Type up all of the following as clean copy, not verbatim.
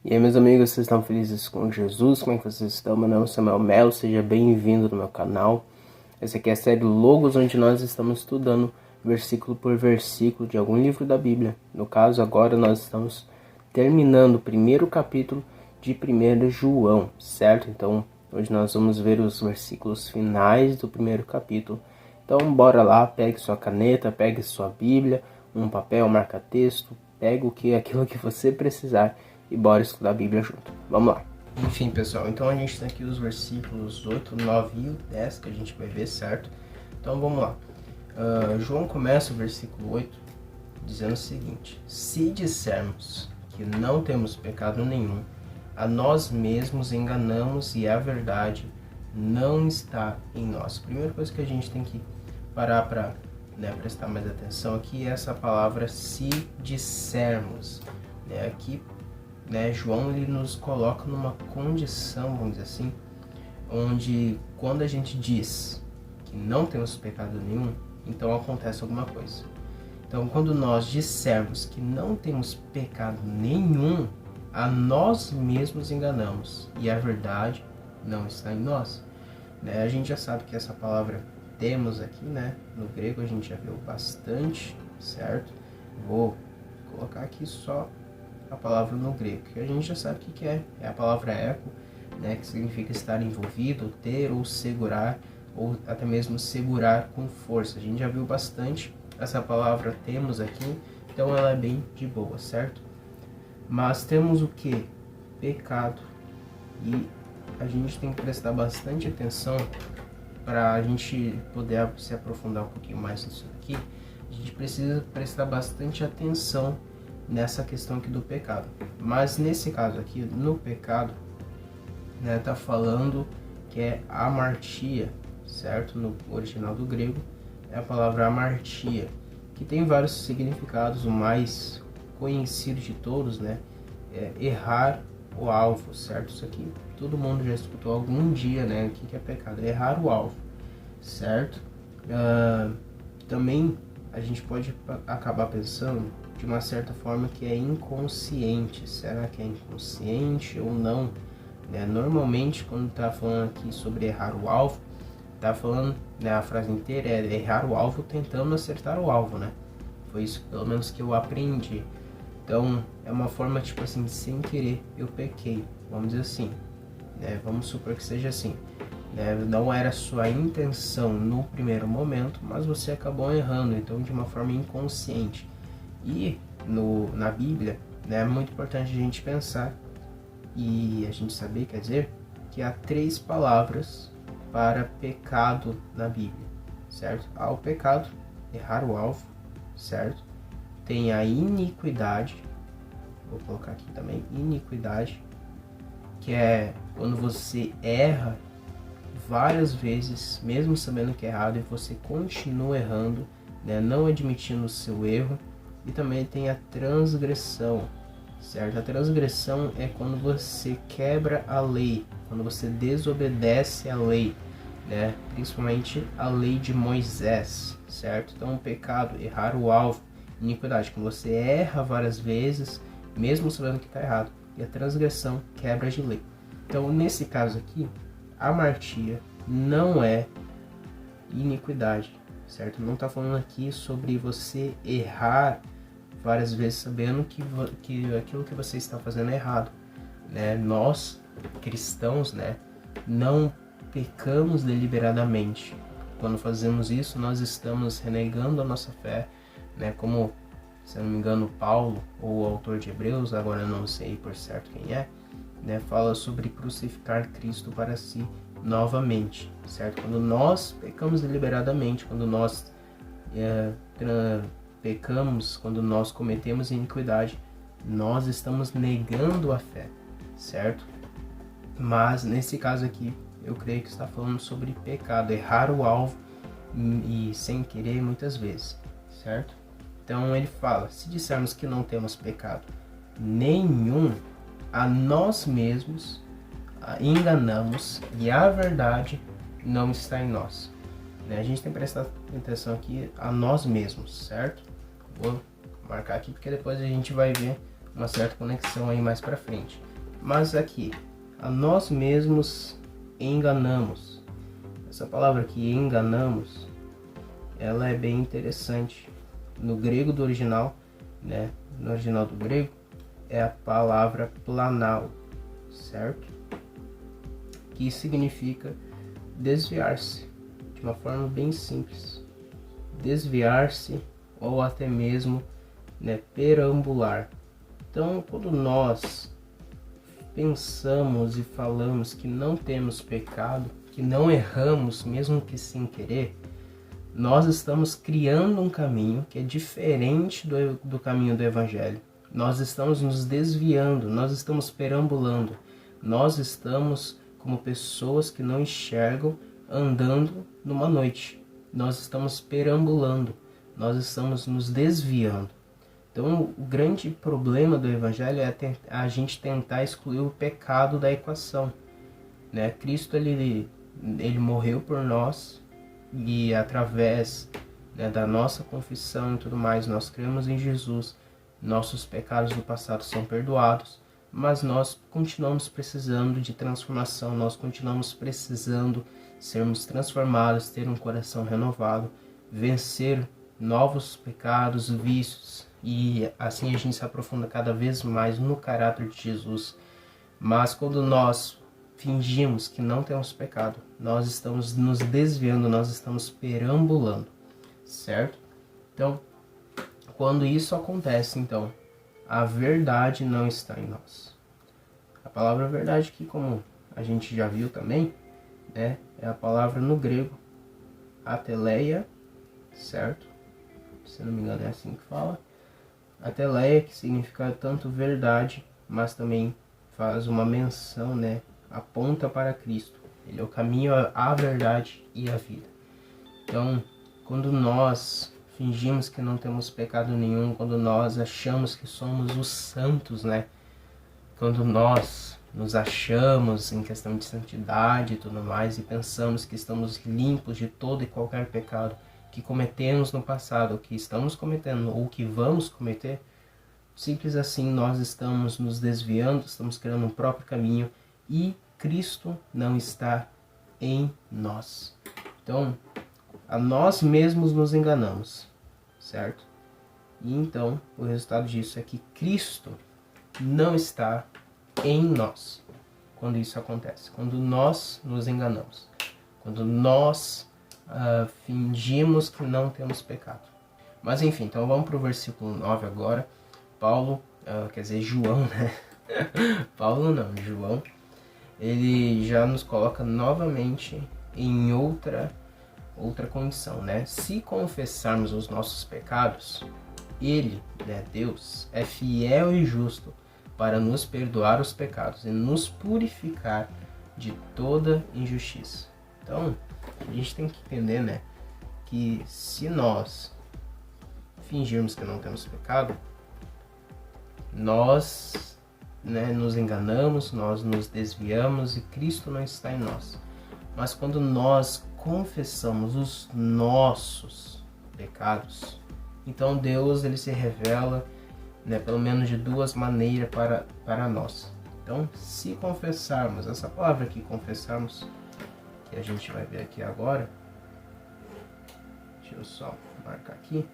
E aí, meus amigos, vocês estão felizes com Jesus? Como é que vocês estão? Meu nome é Samuel Melo, seja bem-vindo no meu canal. Essa aqui é a série Logos, onde nós estamos estudando versículo por versículo de algum livro da Bíblia. No caso, agora nós estamos terminando o primeiro capítulo de 1 João, certo? Então, hoje nós vamos ver os versículos finais do primeiro capítulo. Então, bora lá, pegue sua caneta, pegue sua Bíblia, um papel, marca-texto, pegue aquilo que você precisar e bora estudar a Bíblia junto. Vamos lá. Enfim, pessoal, então a gente tem aqui os versículos 8, 9 e 10 que a gente vai ver, certo? Então vamos lá. João começa o versículo 8 dizendo o seguinte: se dissermos que não temos pecado nenhum, a nós mesmos enganamos e a verdade não está em nós. Primeira coisa que a gente tem que parar para prestar mais atenção aqui é essa palavra se dissermos. Aqui João ele nos coloca numa condição, vamos dizer assim, onde quando a gente diz que não temos pecado nenhum, então acontece alguma coisa. Então, quando nós dissermos que não temos pecado nenhum, a nós mesmos enganamos e a verdade não está em nós. A gente já sabe que essa palavra temos aqui, no grego a gente já viu bastante, certo? Vou colocar aqui só a palavra no grego, que a gente já sabe o que é. É a palavra eco, que significa estar envolvido, ter ou segurar, ou até mesmo segurar com força. A gente já viu bastante essa palavra temos aqui, então ela é bem de boa, certo? Mas temos o que? Pecado. E a gente tem que prestar bastante atenção para a gente poder se aprofundar um pouquinho mais nisso aqui. A gente precisa prestar bastante atenção nessa questão aqui do pecado. Mas nesse caso aqui, no pecado, tá falando que é amartia, certo? No original do grego é a palavra amartia, que tem vários significados. O mais conhecido de todos, é errar o alvo, certo? Isso aqui todo mundo já escutou algum dia, o que é pecado? É errar o alvo, certo? Também a gente pode acabar pensando de uma certa forma que é inconsciente. Será que é inconsciente ou não? Normalmente, quando está falando aqui sobre errar o alvo, está falando, a frase inteira é errar o alvo tentando acertar o alvo, Foi isso, pelo menos, que eu aprendi. Então, é uma forma, tipo assim, sem querer, eu pequei, vamos dizer assim, Vamos supor que seja assim, Não era sua intenção no primeiro momento, mas você acabou errando, então, de uma forma inconsciente. E na Bíblia, é muito importante a gente pensar e a gente saber, quer dizer, que há 3 palavras para pecado na Bíblia, certo? Há o pecado, errar o alvo, certo? Tem a iniquidade, vou colocar aqui também, iniquidade, que é quando você erra várias vezes, mesmo sabendo que é errado, e você continua errando, não admitindo o seu erro. E também tem a transgressão, certo? A transgressão é quando você quebra a lei, quando você desobedece a lei, Principalmente a lei de Moisés, certo? Então, o pecado, errar o alvo, iniquidade, quando você erra várias vezes, mesmo sabendo que está errado. E a transgressão, quebra de lei. Então, nesse caso aqui, a amartia não é iniquidade, certo? Não está falando aqui sobre você errar várias vezes sabendo que aquilo que você está fazendo é errado, Nós, cristãos, não pecamos deliberadamente. Quando fazemos isso, nós estamos renegando a nossa fé, Como, se eu não me engano, Paulo, ou o autor de Hebreus, agora eu não sei por certo quem é, fala sobre crucificar Cristo para si novamente, certo? Quando nós pecamos deliberadamente, quando nós pecamos, quando nós cometemos iniquidade, nós estamos negando a fé, certo? Mas nesse caso aqui, eu creio que está falando sobre pecado, errar o alvo e sem querer muitas vezes, certo? Então ele fala: se dissermos que não temos pecado nenhum, a nós mesmos enganamos e a verdade não está em nós. A gente tem que prestar atenção aqui a nós mesmos, certo? Vou marcar aqui porque depois a gente vai ver uma certa conexão aí mais pra frente. Mas aqui, a nós mesmos enganamos. Essa palavra aqui, enganamos, ela é bem interessante. No grego do original, né? No original do grego, é a palavra planao, certo? Que significa desviar-se, de uma forma bem simples. Desviar-se ou até mesmo, né, perambular. Então, quando nós pensamos e falamos que não temos pecado, que não erramos, mesmo que sem querer, nós estamos criando um caminho que é diferente do caminho do Evangelho. Nós estamos nos desviando, nós estamos perambulando, nós estamos como pessoas que não enxergam andando numa noite. Nós estamos perambulando, nós estamos nos desviando. Então, o grande problema do Evangelho é a gente tentar excluir o pecado da equação, né? Cristo, ele morreu por nós e através, né, da nossa confissão e tudo mais, nós cremos em Jesus, nossos pecados do passado são perdoados, mas nós continuamos precisando de transformação, nós continuamos precisando sermos transformados, ter um coração renovado, vencer novos pecados, vícios, e assim a gente se aprofunda cada vez mais no caráter de Jesus. Mas quando nós fingimos que não temos pecado, nós estamos nos desviando, nós estamos perambulando, certo? Então, quando isso acontece, então, a verdade não está em nós. A palavra verdade, que como a gente já viu também, né, é a palavra no grego ateleia, certo? Se não me engano é assim que fala. Ateleia, que significa tanto verdade, mas também faz uma menção, né, aponta para Cristo. Ele é o caminho, a verdade e a vida. Então, quando nós fingimos que não temos pecado nenhum, quando nós achamos que somos os santos, né? Quando nós nos achamos em questão de santidade e tudo mais, e pensamos que estamos limpos de todo e qualquer pecado que cometemos no passado, ou que estamos cometendo, ou que vamos cometer, simples assim nós estamos nos desviando, estamos criando um próprio caminho e Cristo não está em nós. Então, a nós mesmos nos enganamos, certo? E então, o resultado disso é que Cristo não está em nós quando isso acontece, quando nós nos enganamos, quando nós fingimos que não temos pecado. Mas enfim, então vamos para o versículo 9 agora. Paulo, quer dizer João, né? Paulo não, João, ele já nos coloca novamente em outra condição, né? Se confessarmos os nossos pecados, ele, né, Deus, é fiel e justo para nos perdoar os pecados e nos purificar de toda injustiça. Então, a gente tem que entender, né, que se nós fingirmos que não temos pecado, nós, né, nos enganamos, nós nos desviamos e Cristo não está em nós. Mas quando nós confessamos os nossos pecados, então Deus, ele se revela, né, pelo menos de duas maneiras para nós. Então, se confessarmos, essa palavra aqui, confessarmos, que a gente vai ver aqui agora, deixa eu só marcar aqui,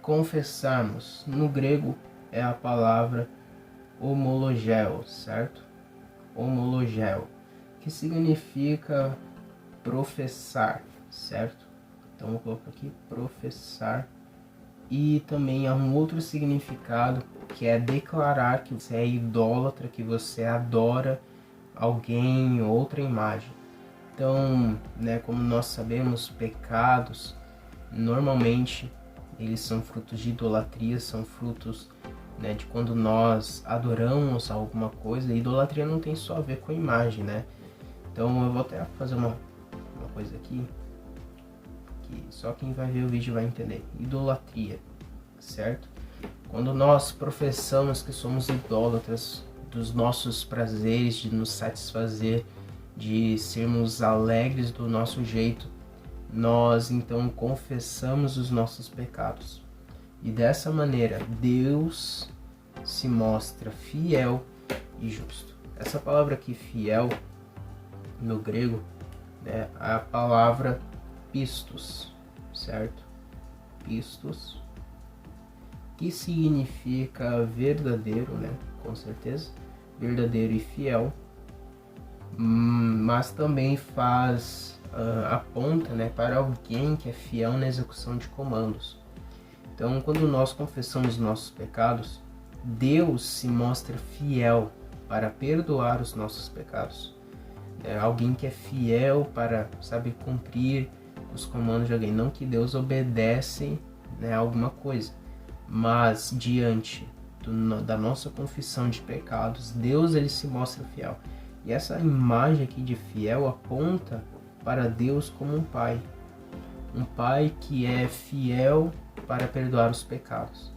confessarmos, no grego é a palavra homologeo, certo? Homologeo, que significa professar, certo? Então eu coloco aqui professar, e também há um outro significado que é declarar que você é idólatra, que você adora alguém, outra imagem. Então, né, como nós sabemos, pecados normalmente eles são frutos de idolatria, são frutos, né, de quando nós adoramos alguma coisa. E idolatria não tem só a ver com a imagem, né? Então eu vou até fazer uma coisa aqui que só quem vai ver o vídeo vai entender. Idolatria, certo? Quando nós professamos que somos idólatras dos nossos prazeres, de nos satisfazer, de sermos alegres do nosso jeito, nós então confessamos os nossos pecados. E dessa maneira Deus se mostra fiel e justo. Essa palavra aqui, fiel, no grego, né, é a palavra pistos, certo? Pistos, que significa verdadeiro, né? Com certeza, verdadeiro e fiel, mas também aponta, né, para alguém que é fiel na execução de comandos. Então, quando nós confessamos nossos pecados, Deus se mostra fiel para perdoar os nossos pecados. É alguém que é fiel para, sabe, cumprir os comandos de alguém. Não que Deus obedece, né, alguma coisa, mas diante da nossa confissão de pecados, Deus ele se mostra fiel. E essa imagem aqui de fiel aponta para Deus como um pai que é fiel para perdoar os pecados,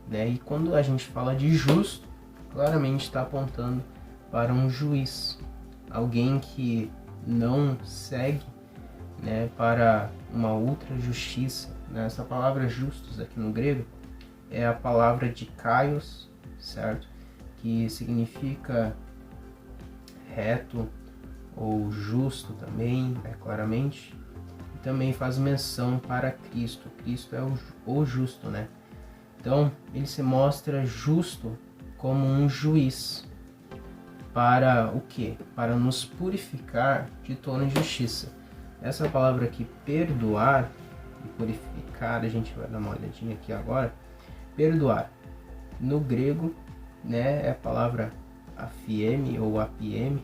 né? E quando a gente fala de justo, claramente está apontando para um juiz, alguém que não segue, né, para uma outra justiça, né? Essa palavra justos aqui no grego é a palavra de kaios, certo? Que significa reto ou justo também, né, claramente. E também faz menção para Cristo. Cristo é o justo, né? Então, ele se mostra justo como um juiz. Para o quê? Para nos purificar de toda injustiça. Essa palavra aqui, perdoar e purificar, a gente vai dar uma olhadinha aqui agora. Perdoar, no grego, né, é a palavra afieme ou apieme,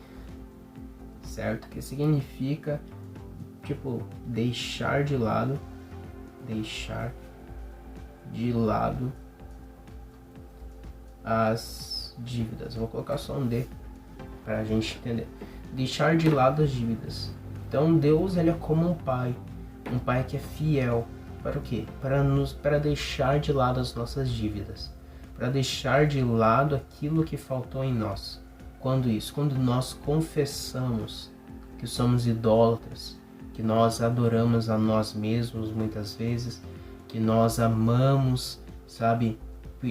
certo? Que significa, tipo, deixar de lado as dívidas. Vou colocar só um D para a gente entender. Deixar de lado as dívidas. Então Deus ele é como um pai que é fiel. Para o quê? Para deixar de lado as nossas dívidas, para deixar de lado aquilo que faltou em nós. Quando isso? Quando nós confessamos que somos idólatras, que nós adoramos a nós mesmos muitas vezes, que nós amamos, sabe,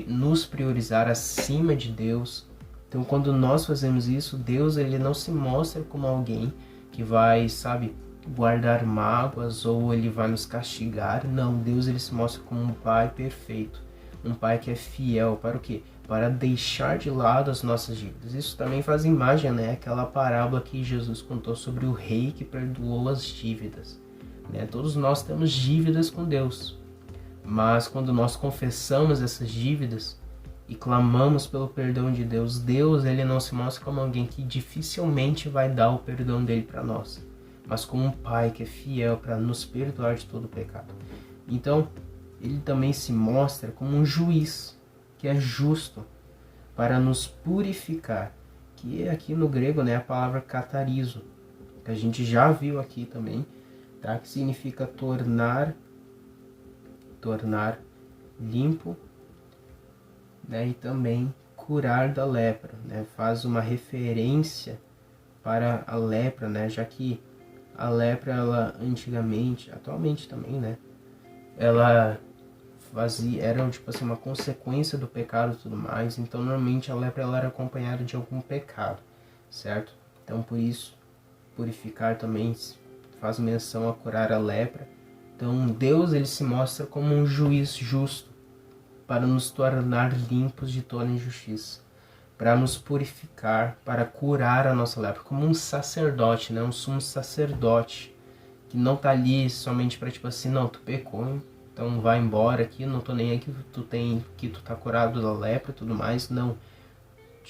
nos priorizar acima de Deus. Então, quando nós fazemos isso, Deus ele não se mostra como alguém que vai, sabe, guardar mágoas ou ele vai nos castigar. Não, Deus ele se mostra como um pai perfeito, um pai que é fiel para o quê? Para deixar de lado as nossas dívidas. Isso também faz imagem, né? Aquela parábola que Jesus contou sobre o rei que perdoou as dívidas, né? Todos nós temos dívidas com Deus, mas quando nós confessamos essas dívidas e clamamos pelo perdão de Deus, Deus ele não se mostra como alguém que dificilmente vai dar o perdão dele para nós, mas como um pai que é fiel para nos perdoar de todo o pecado. Então, ele também se mostra como um juiz que é justo para nos purificar, que aqui no grego, né, a palavra catarizo, que a gente já viu aqui também, tá? Que significa tornar limpo, né? E também curar da lepra, né? Faz uma referência para a lepra, né? Já que a lepra, ela antigamente, atualmente também, né? Ela era tipo assim, uma consequência do pecado e tudo mais. Então, normalmente a lepra ela era acompanhada de algum pecado, certo? Então, por isso, purificar também faz menção a curar a lepra. Então, Deus ele se mostra como um juiz justo para nos tornar limpos de toda injustiça, para nos purificar, para curar a nossa lepra, como um sacerdote, né? Um sumo sacerdote, que não tá ali somente para tipo assim, não, tu pecou, então vai embora aqui, não tô nem aí que tu tá curado da lepra e tudo mais, não.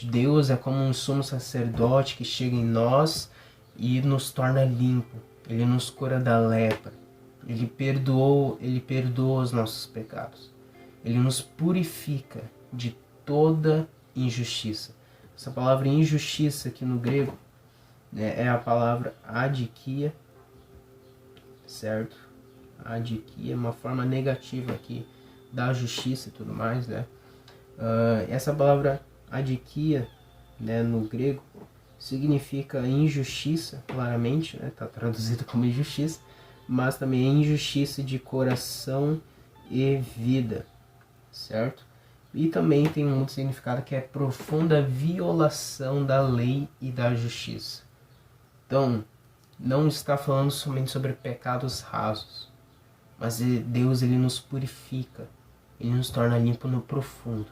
Deus é como um sumo sacerdote que chega em nós e nos torna limpo, ele nos cura da lepra, ele perdoa os nossos pecados, ele nos purifica de toda injustiça. Essa palavra injustiça aqui no grego, né, é a palavra adikia, certo? Adikia é uma forma negativa aqui da justiça e tudo mais, né? Essa palavra adikia, né, no grego significa injustiça, claramente, né? Tá traduzido como injustiça, mas também é injustiça de coração e vida, certo? E também tem um outro significado que é profunda violação da lei e da justiça. Então, não está falando somente sobre pecados rasos, mas Deus ele nos purifica, ele nos torna limpo no profundo.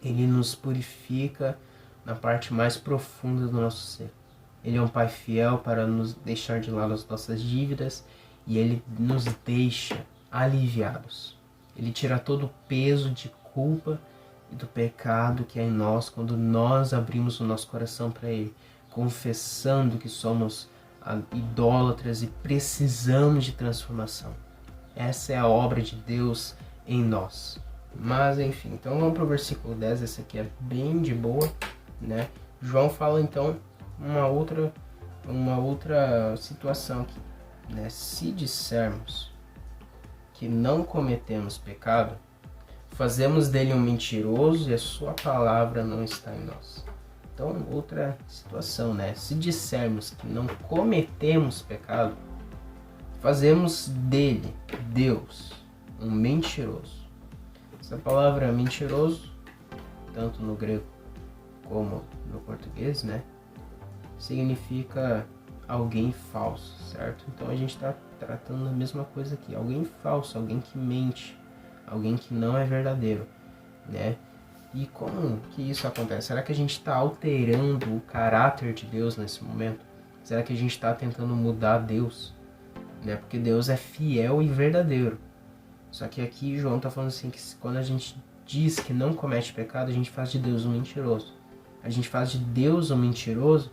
Ele nos purifica na parte mais profunda do nosso ser. Ele é um Pai fiel para nos deixar de lado as nossas dívidas e Ele nos deixa aliviados. Ele tira todo o peso de culpa e do pecado que é em nós quando nós abrimos o nosso coração para Ele, confessando que somos idólatras e precisamos de transformação. Essa é a obra de Deus em nós. Mas enfim, então vamos para o versículo 10, esse aqui é bem de boa, né? João fala então uma outra situação aqui, né? Se dissermos que não cometemos pecado, fazemos dele um mentiroso e a sua palavra não está em nós. Então, outra situação, né? Se dissermos que não cometemos pecado, fazemos dele, Deus, um mentiroso. Essa palavra mentiroso, tanto no grego como no português, né? Significa alguém falso, certo? Então a gente está tratando a mesma coisa aqui. Alguém falso, alguém que mente, alguém que não é verdadeiro, né? E como que isso acontece? Será que a gente está alterando o caráter de Deus nesse momento? Será que a gente está tentando mudar Deus? Né? Porque Deus é fiel e verdadeiro. Só que aqui João está falando assim, que quando a gente diz que não comete pecado, a gente faz de Deus um mentiroso. A gente faz de Deus um mentiroso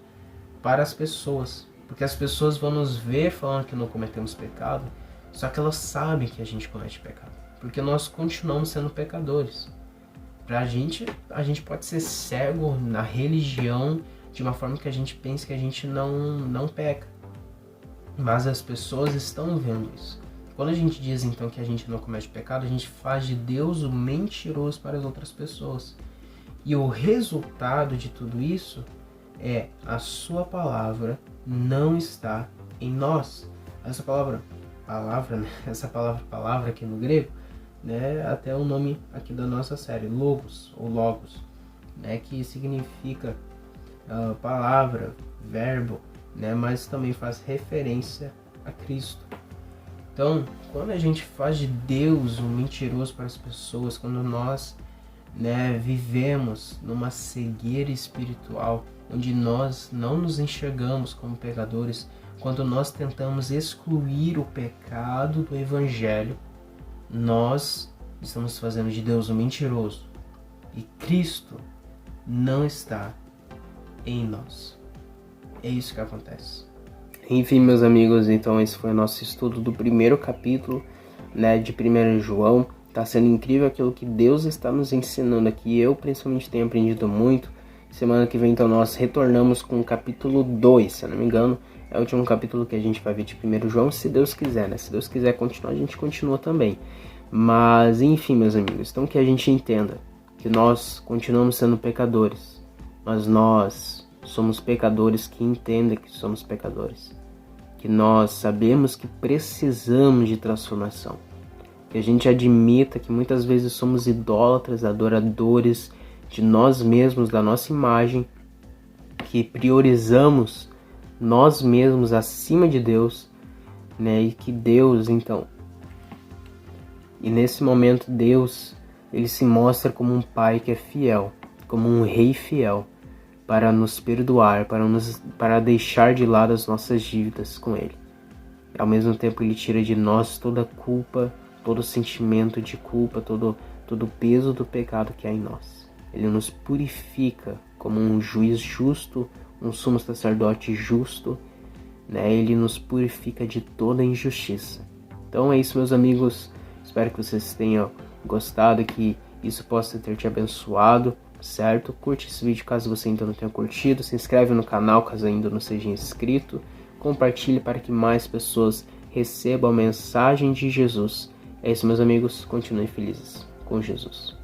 para as pessoas. Porque as pessoas vão nos ver falando que não cometemos pecado, só que elas sabem que a gente comete pecado. Porque nós continuamos sendo pecadores. Pra gente, a gente pode ser cego na religião de uma forma que a gente pensa que a gente não peca. Mas as pessoas estão vendo isso. Quando a gente diz então que a gente não comete pecado, a gente faz de Deus o mentiroso para as outras pessoas. E o resultado de tudo isso é a sua palavra não está em nós. Essa palavra, né? Essa palavra aqui no grego, né? Até o nome aqui da nossa série, logos ou logos, né? Que significa palavra, verbo, né? Mas também faz referência a Cristo. Então, quando a gente faz de Deus um mentiroso para as pessoas, quando nós, né, vivemos numa cegueira espiritual, onde nós não nos enxergamos como pecadores, quando nós tentamos excluir o pecado do Evangelho, nós estamos fazendo de Deus um mentiroso. E Cristo não está em nós. É isso que acontece. Enfim, meus amigos, então esse foi o nosso estudo do primeiro capítulo, né, de 1 João. Está sendo incrível aquilo que Deus está nos ensinando aqui. Eu, principalmente, tenho aprendido muito. Semana que vem, então, nós retornamos com o capítulo 2, se eu não me engano. É o último capítulo que a gente vai ver de 1 João, se Deus quiser, né? Se Deus quiser continuar, a gente continua também. Mas, enfim, meus amigos, então que a gente entenda que nós continuamos sendo pecadores, mas nós somos pecadores que entendem que somos pecadores. Que nós sabemos que precisamos de transformação. Que a gente admita que muitas vezes somos idólatras, adoradores de nós mesmos, da nossa imagem, que priorizamos nós mesmos acima de Deus, né? E que Deus, então, e nesse momento Deus, ele se mostra como um pai que é fiel, como um rei fiel, para nos perdoar, para deixar de lado as nossas dívidas com ele. Ao mesmo tempo ele tira de nós toda a culpa, todo o sentimento de culpa, todo o peso do pecado que há em nós. Ele nos purifica como um juiz justo, um sumo sacerdote justo, né? Ele nos purifica de toda injustiça. Então é isso, meus amigos. Espero que vocês tenham gostado, que isso possa ter te abençoado, certo? Curte esse vídeo caso você ainda não tenha curtido. Se inscreve no canal caso ainda não seja inscrito. Compartilhe para que mais pessoas recebam a mensagem de Jesus. É isso, meus amigos. Continuem felizes com Jesus.